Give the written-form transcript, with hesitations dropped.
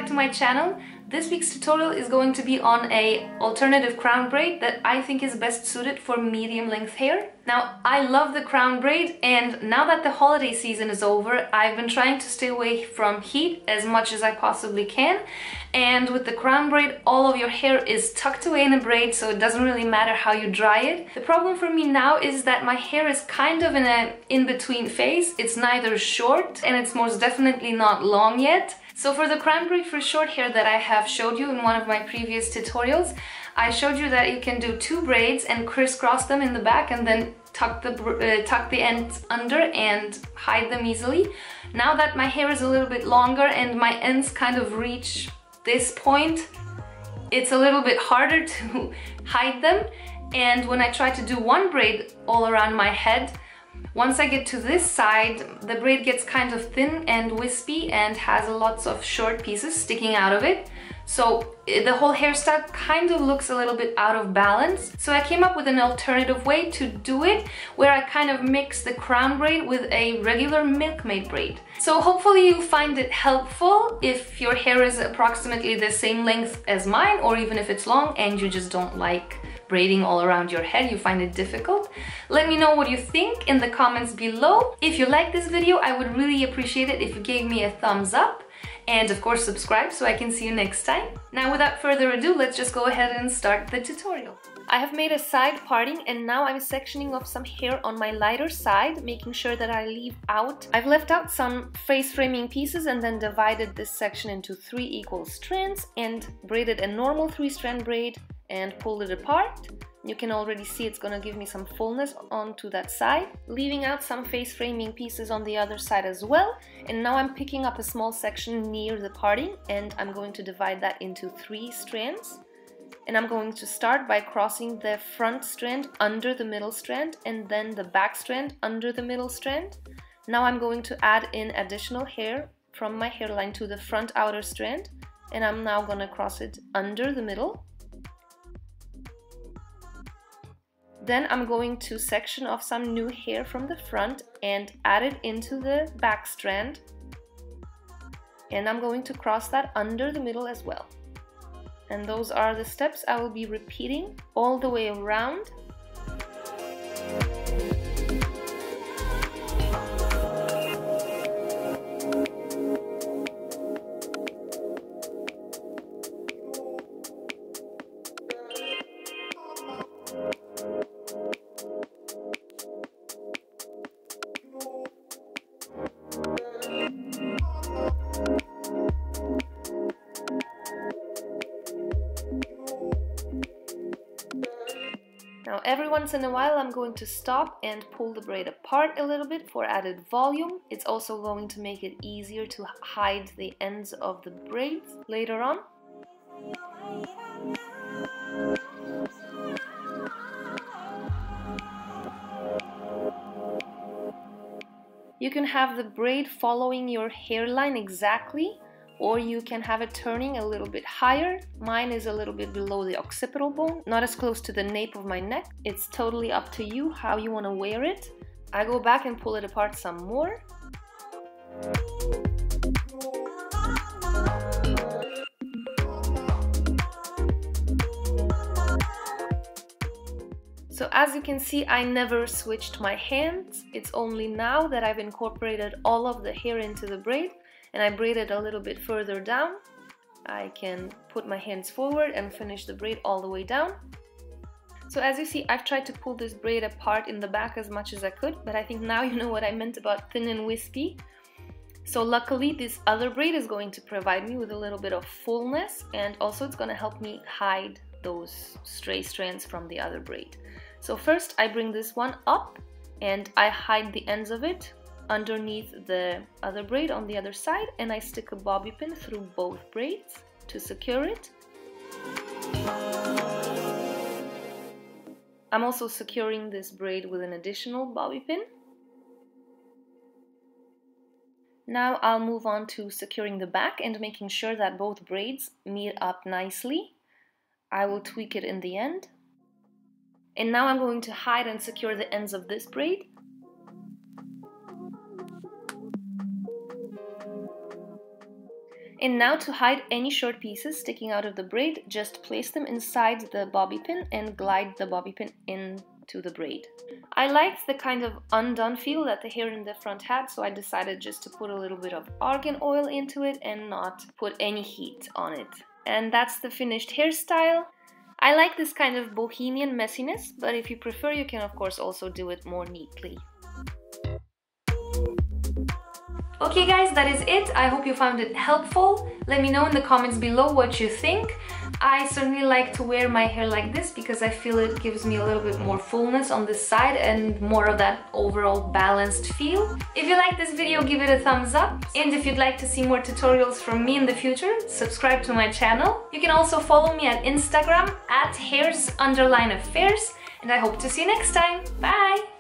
to my channel. This week's tutorial is going to be on a alternative crown braid that I think is best suited for medium length hair. Now, I love the crown braid, and now that the holiday season is over, I've been trying to stay away from heat as much as I possibly can. And with the crown braid, all of your hair is tucked away in a braid, so it doesn't really matter how you dry it. The problem for me now is that my hair is kind of in an in-between phase. It's neither short and it's most definitely not long yet. So for the crown braid for short hair that I have showed you in one of my previous tutorials, I showed you that you can do 2 braids and crisscross them in the back and then tuck the ends under and hide them easily. Now that my hair is a little bit longer and my ends kind of reach this point, it's a little bit harder to hide them. And when I try to do 1 braid all around my head, once I get to this side, the braid gets kind of thin and wispy and has lots of short pieces sticking out of it. So the whole hairstyle kind of looks a little bit out of balance. So I came up with an alternative way to do it, where I kind of mix the crown braid with a regular milkmaid braid. So hopefully you find it helpful if your hair is approximately the same length as mine, or even if it's long and you just don't like braiding all around your head, you find it difficult. Let me know what you think in the comments below. If you like this video, I would really appreciate it if you gave me a thumbs up. And of course subscribe so I can see you next time. Now without further ado, let's just go ahead and start the tutorial. I have made a side parting and now I'm sectioning off some hair on my lighter side, making sure that I leave out. I've left out some face framing pieces and then divided this section into 3 equal strands and braided a normal 3-strand braid and pulled it apart. You can already see it's gonna give me some fullness onto that side, leaving out some face framing pieces on the other side as well. And now I'm picking up a small section near the parting and I'm going to divide that into 3 strands. And I'm going to start by crossing the front strand under the middle strand and then the back strand under the middle strand. Now I'm going to add in additional hair from my hairline to the front outer strand, and I'm now gonna cross it under the middle. Then I'm going to section off some new hair from the front and add it into the back strand. And I'm going to cross that under the middle as well. And those are the steps I will be repeating all the way around. Now every once in a while I'm going to stop and pull the braid apart a little bit for added volume. It's also going to make it easier to hide the ends of the braids later on. You can have the braid following your hairline exactly, or you can have it turning a little bit higher. Mine is a little bit below the occipital bone, not as close to the nape of my neck. It's totally up to you how you want to wear it. I go back and pull it apart some more. So as you can see, I never switched my hands. It's only now that I've incorporated all of the hair into the braid and I braided a little bit further down. I can put my hands forward and finish the braid all the way down. So as you see, I've tried to pull this braid apart in the back as much as I could, but I think now you know what I meant about thin and wispy. So luckily this other braid is going to provide me with a little bit of fullness, and also it's going to help me hide those stray strands from the other braid. So first I bring this one up and I hide the ends of it underneath the other braid on the other side, and I stick a bobby pin through both braids to secure it. I'm also securing this braid with an additional bobby pin. Now I'll move on to securing the back and making sure that both braids meet up nicely. I will tweak it in the end. And now I'm going to hide and secure the ends of this braid. And now to hide any short pieces sticking out of the braid, just place them inside the bobby pin and glide the bobby pin into the braid. I liked the kind of undone feel that the hair in the front had, so I decided just to put a little bit of argan oil into it and not put any heat on it. And that's the finished hairstyle. I like this kind of bohemian messiness, but if you prefer, you can of course also do it more neatly. Okay guys, that is it. I hope you found it helpful. Let me know in the comments below what you think. I certainly like to wear my hair like this because I feel it gives me a little bit more fullness on this side and more of that overall balanced feel. If you like this video, give it a thumbs up. And if you'd like to see more tutorials from me in the future, subscribe to my channel. You can also follow me at Instagram at hairs_affairs. And I hope to see you next time. Bye!